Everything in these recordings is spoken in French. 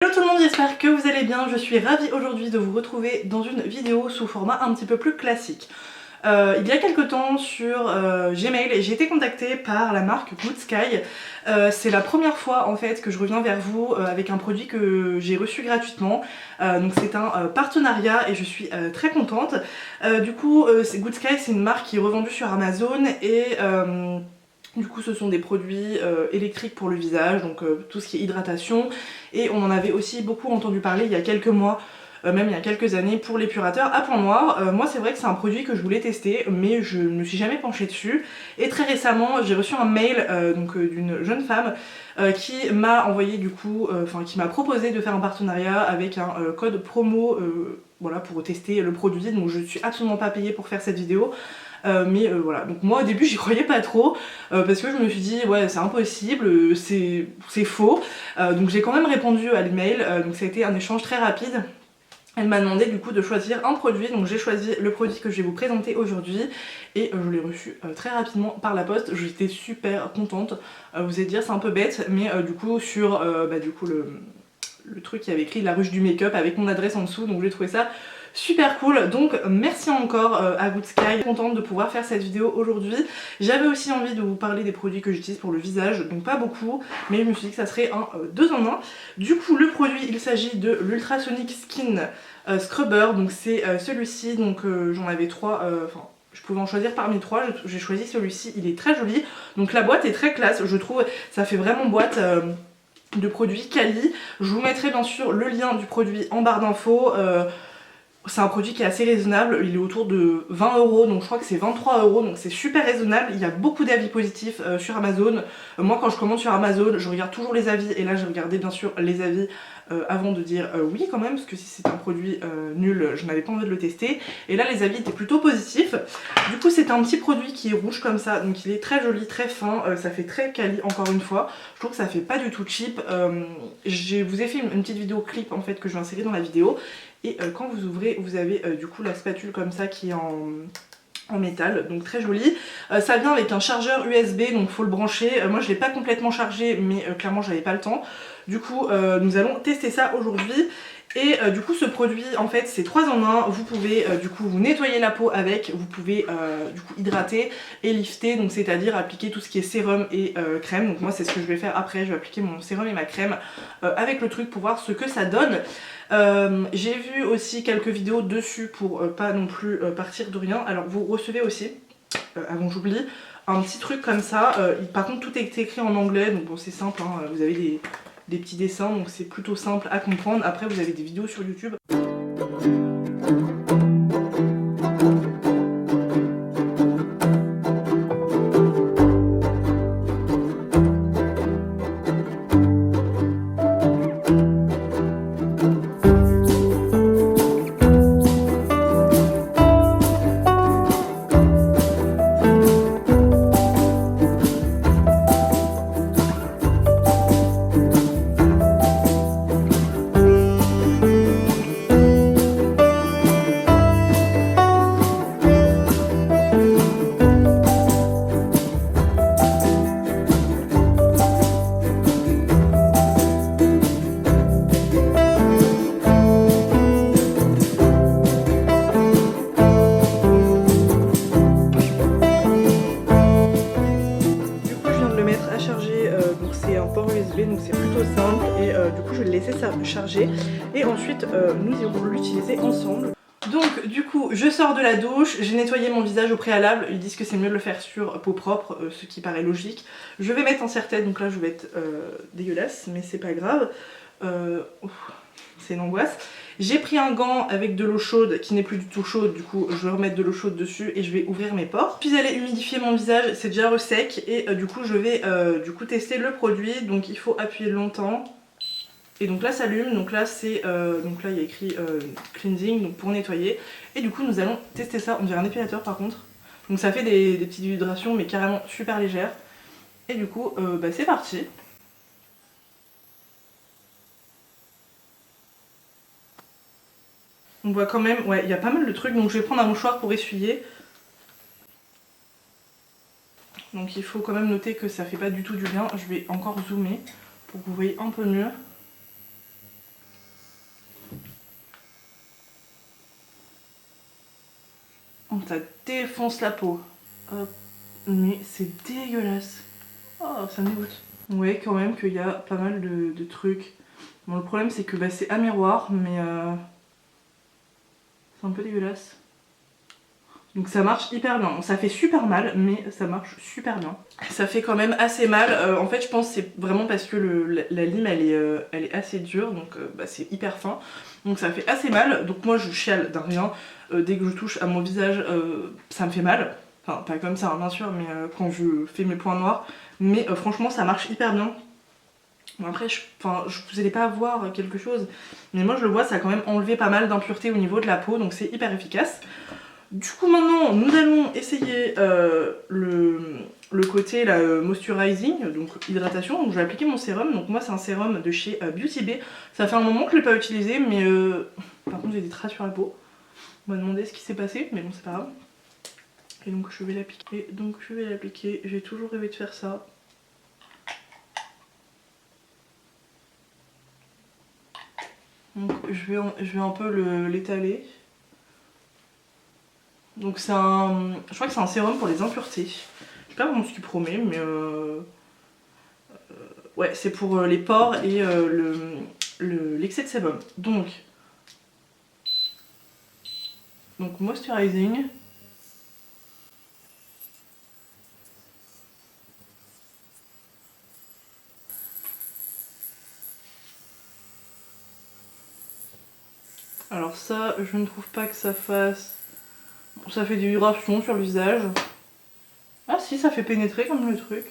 Hello tout le monde, j'espère que vous allez bien. Je suis ravie aujourd'hui de vous retrouver dans une vidéo sous format un petit peu plus classique. Il y a quelques temps sur Gmail, j'ai été contactée par la marque Good Sky. C'est la première fois en fait que je reviens vers vous avec un produit que j'ai reçu gratuitement. Donc c'est un partenariat et je suis très contente. Du coup, Good Sky, c'est une marque qui est revendue sur Amazon et du coup ce sont des produits électriques pour le visage, donc tout ce qui est hydratation, et on en avait aussi beaucoup entendu parler il y a quelques mois, même il y a quelques années, pour l'épurateur à point noir. Moi c'est vrai que c'est un produit que je voulais tester mais je ne me suis jamais penchée dessus, et très récemment j'ai reçu un mail d'une jeune femme qui m'a envoyé du coup, qui m'a proposé de faire un partenariat avec un code promo voilà, pour tester le produit. Donc je suis absolument pas payée pour faire cette vidéo. Voilà, donc moi au début j'y croyais pas trop parce que je me suis dit ouais c'est impossible, c'est faux. Donc j'ai quand même répondu à l'email, donc ça a été un échange très rapide. Elle m'a demandé du coup de choisir un produit, donc j'ai choisi le produit que je vais vous présenter aujourd'hui et je l'ai reçu très rapidement par la poste. J'étais super contente. Vous allez dire c'est un peu bête, mais du coup sur le truc qui avait écrit la ruche du make-up avec mon adresse en dessous, donc j'ai trouvé ça super cool. Donc merci encore à Good Sky, contente de pouvoir faire cette vidéo aujourd'hui. J'avais aussi envie de vous parler des produits que j'utilise pour le visage, donc pas beaucoup, mais je me suis dit que ça serait un 2 en 1. Du coup le produit, il s'agit de l'Ultrasonic Skin Scrubber, donc c'est celui-ci, donc j'en avais 3, je pouvais en choisir parmi 3, j'ai choisi celui-ci, il est très joli. Donc la boîte est très classe, je trouve, ça fait vraiment boîte de produits quali. Je vous mettrai bien sûr le lien du produit en barre d'infos. C'est un produit qui est assez raisonnable, il est autour de 20 €, donc je crois que c'est 23 €, donc c'est super raisonnable. Il y a beaucoup d'avis positifs sur Amazon. Moi quand je commande sur Amazon, je regarde toujours les avis, et là j'ai regardé bien sûr les avis avant de dire oui quand même, parce que si c'est un produit nul, je n'avais pas envie de le tester. Et là les avis étaient plutôt positifs. Du coup c'est un petit produit qui est rouge comme ça, donc il est très joli, très fin, ça fait très quali encore une fois. Je trouve que ça fait pas du tout cheap. Je vous ai fait une petite vidéo clip en fait que je vais insérer dans la vidéo. Et quand vous ouvrez, vous avez du coup la spatule comme ça qui est en métal, donc très joli. Ça vient avec un chargeur USB, donc faut le brancher. Moi je l'ai pas complètement chargé, mais clairement j'avais pas le temps. Du coup nous allons tester ça aujourd'hui. Et du coup ce produit en fait c'est 3 en 1, vous pouvez du coup vous nettoyer la peau avec, vous pouvez du coup hydrater et lifter, donc c'est à dire appliquer tout ce qui est sérum et crème. Donc moi c'est ce que je vais faire après, je vais appliquer mon sérum et ma crème avec le truc pour voir ce que ça donne. J'ai vu aussi quelques vidéos dessus pour pas non plus partir de rien. Alors vous recevez aussi, avant que j'oublie, un petit truc comme ça. Par contre tout est écrit en anglais, donc bon c'est simple, hein. Vous avez des petits dessins, donc c'est plutôt simple à comprendre. Après vous avez des vidéos sur YouTube. Donc c'est un port USB, donc c'est plutôt simple, et du coup je vais le laisser ça charger et ensuite nous irons l'utiliser ensemble. Donc du coup je sors de la douche, j'ai nettoyé mon visage au préalable, ils disent que c'est mieux de le faire sur peau propre, ce qui paraît logique. Je vais mettre en serre-tête, donc là je vais être dégueulasse mais c'est pas grave, c'est une angoisse. J'ai pris un gant avec de l'eau chaude qui n'est plus du tout chaude, du coup je vais remettre de l'eau chaude dessus et je vais ouvrir mes pores. Puis aller humidifier mon visage, c'est déjà sec, et du coup je vais tester le produit. Donc il faut appuyer longtemps. Et donc là ça allume, donc là c'est donc là il y a écrit cleansing, donc pour nettoyer. Et du coup nous allons tester ça, on dirait un épilateur par contre. Donc ça fait des petites vibrations mais carrément super légères. Et du coup c'est parti. On voit quand même, ouais, il y a pas mal de trucs, donc je vais prendre un mouchoir pour essuyer. Donc il faut quand même noter que ça fait pas du tout du bien. Je vais encore zoomer pour que vous voyez un peu mieux. Oh, ça défonce la peau. Hop. Mais c'est dégueulasse. Oh, ça me dégoûte. Vous voyez quand même qu'il y a pas mal de trucs. Bon, le problème c'est que bah, c'est à miroir, mais c'est un peu dégueulasse. Donc ça marche hyper bien. Bon, ça fait super mal, mais ça marche super bien. Ça fait quand même assez mal. En fait, je pense que c'est vraiment parce que la lime elle est assez dure, donc bah, c'est hyper fin. Donc ça fait assez mal. Donc moi je chiale d'un rien. Dès que je touche à mon visage, ça me fait mal. Enfin, pas comme ça, hein, bien sûr, mais quand je fais mes points noirs. Mais franchement, ça marche hyper bien. Bon, après, vous n'allez pas voir quelque chose, mais moi je le vois, ça a quand même enlevé pas mal d'impuretés au niveau de la peau, donc c'est hyper efficace. Du coup maintenant nous allons essayer le côté là, moisturizing, donc hydratation. Donc je vais appliquer mon sérum, donc moi c'est un sérum de chez Beauty Bay. Ça fait un moment que je ne l'ai pas utilisé, mais par contre j'ai des traces sur la peau. On m'a demandé ce qui s'est passé, mais bon c'est pas grave. Et donc je vais l'appliquer, j'ai toujours rêvé de faire ça. Donc je vais un peu l'étaler. Donc c'est un... Je crois que c'est un sérum pour les impuretés. Je sais pas vraiment ce qu'il promet, mais ouais, c'est pour les pores et l'excès de sébum. Donc moisturizing. Alors ça, je ne trouve pas que ça fasse... Ça fait des vibrations sur le visage. Ah si, ça fait pénétrer comme le truc.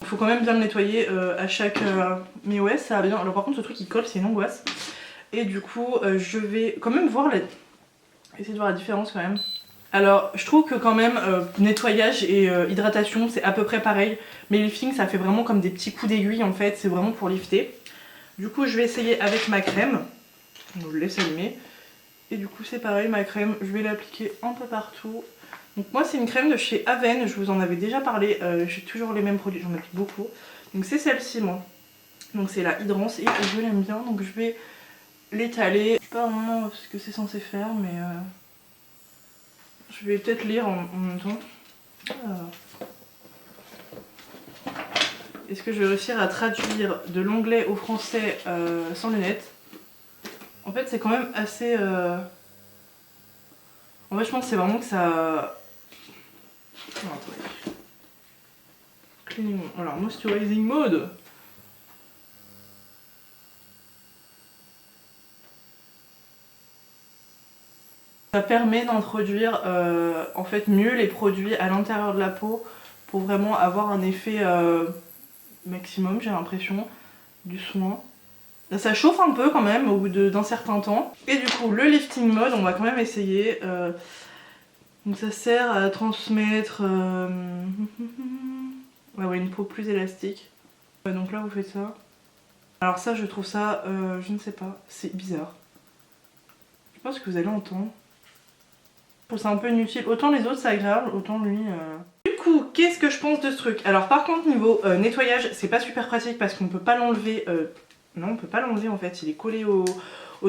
Il faut quand même bien le nettoyer à chaque... Mais ouais, ça va bien. Alors par contre, ce truc il colle, c'est une angoisse. Et du coup, je vais quand même voir essayer de voir la différence quand même. Alors, je trouve que quand même, nettoyage et hydratation, c'est à peu près pareil. Mais lifting, ça fait vraiment comme des petits coups d'aiguille en fait. C'est vraiment pour lifter. Du coup, je vais essayer avec ma crème. Je le laisse allumer. Et du coup c'est pareil, ma crème, je vais l'appliquer un peu partout. Donc moi c'est une crème de chez Aven, je vous en avais déjà parlé, j'ai toujours les mêmes produits, j'en applique beaucoup. Donc c'est celle-ci moi. Donc c'est la Hydrance et je l'aime bien, donc je vais l'étaler. Je sais pas vraiment ce que c'est censé faire, mais je vais peut-être lire en même temps. Est-ce que je vais réussir à traduire de l'anglais au français sans lunettes? En fait c'est quand même assez... En fait je pense que c'est vraiment que ça... Cleaning... Alors moisturizing mode. Ça permet d'introduire en fait mieux les produits à l'intérieur de la peau pour vraiment avoir un effet maximum, j'ai l'impression, du soin. Ça chauffe un peu quand même au bout d'un certain temps. Et du coup le lifting mode, on va quand même essayer. Donc ça sert à transmettre ouais, une peau plus élastique. Donc là vous faites ça. Alors ça je trouve ça, je ne sais pas, c'est bizarre. Je pense que vous allez entendre. Je trouve ça un peu inutile. Autant les autres c'est agréable, autant lui... Du coup, qu'est-ce que je pense de ce truc? Alors par contre niveau nettoyage, c'est pas super pratique parce qu'on peut pas l'enlever. Non, on peut pas l'enlever en fait, il est collé au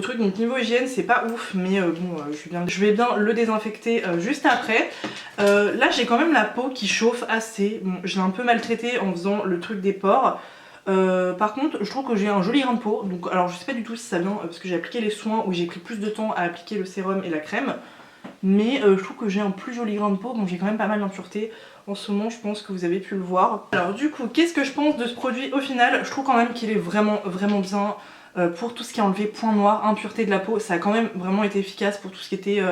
truc. Donc niveau hygiène, c'est pas ouf, mais bon, je vais bien le désinfecter juste après. Là, j'ai quand même la peau qui chauffe assez. Bon, je l'ai un peu maltraitée en faisant le truc des pores. Par contre, je trouve que j'ai un joli grain de peau. Donc, alors, je sais pas du tout si ça vient parce que j'ai appliqué les soins où j'ai pris plus de temps à appliquer le sérum et la crème. Mais je trouve que j'ai un plus joli grain de peau, donc j'ai quand même pas mal d'impuretés. En ce moment, je pense que vous avez pu le voir. Alors du coup, qu'est-ce que je pense de ce produit au final? Je trouve quand même qu'il est vraiment bien pour tout ce qui est enlevé points noirs, impuretés de la peau. Ça a quand même vraiment été efficace pour tout ce qui était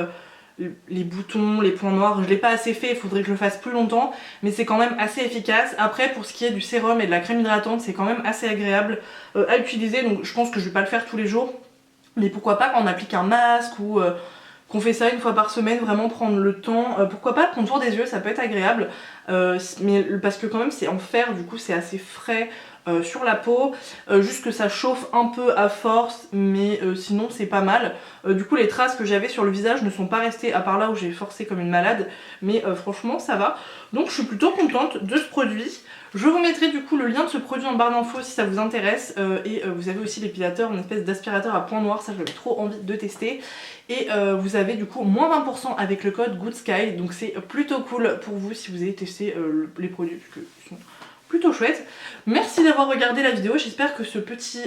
les boutons, les points noirs. Je l'ai pas assez fait, il faudrait que je le fasse plus longtemps, mais c'est quand même assez efficace. Après, pour ce qui est du sérum et de la crème hydratante, c'est quand même assez agréable à utiliser, donc je pense que je vais pas le faire tous les jours. Mais pourquoi pas quand on applique un masque ou... qu'on fait ça une fois par semaine, vraiment prendre le temps. Pourquoi pas le contour des yeux, ça peut être agréable. Mais parce que quand même c'est en fer, du coup c'est assez frais. sur la peau, juste que ça chauffe un peu à force, mais sinon c'est pas mal. Du coup les traces que j'avais sur le visage ne sont pas restées, à part là où j'ai forcé comme une malade, mais franchement ça va. Donc je suis plutôt contente de ce produit. Je vous mettrai du coup le lien de ce produit en barre d'infos si ça vous intéresse, et vous avez aussi l'épilateur, une espèce d'aspirateur à point noir, ça j'avais trop envie de tester. Et vous avez du coup moins 20% avec le code GoodSky, donc c'est plutôt cool pour vous si vous avez testé les produits, parce que ils sont plutôt chouettes. Merci d'avoir regardé la vidéo, j'espère que ce petit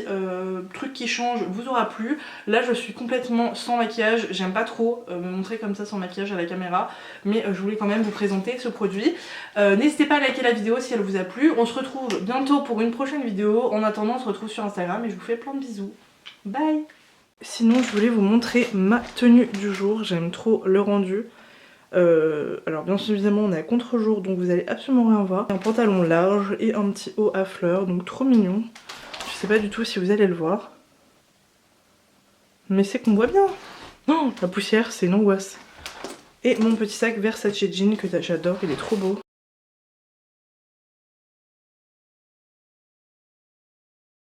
truc qui change vous aura plu. Là je suis complètement sans maquillage, j'aime pas trop me montrer comme ça sans maquillage à la caméra, mais je voulais quand même vous présenter ce produit. N'hésitez pas à liker la vidéo si elle vous a plu, on se retrouve bientôt pour une prochaine vidéo. En attendant on se retrouve sur Instagram et je vous fais plein de bisous. Bye. Sinon je voulais vous montrer ma tenue du jour, j'aime trop le rendu. Alors bien évidemment on est à contre-jour donc vous allez absolument rien voir. Un pantalon large et un petit haut à fleurs, donc trop mignon. Je sais pas du tout si vous allez le voir. Mais c'est qu'on voit bien. Non, la poussière c'est une angoisse. Et mon petit sac Versace jean que j'adore, il est trop beau.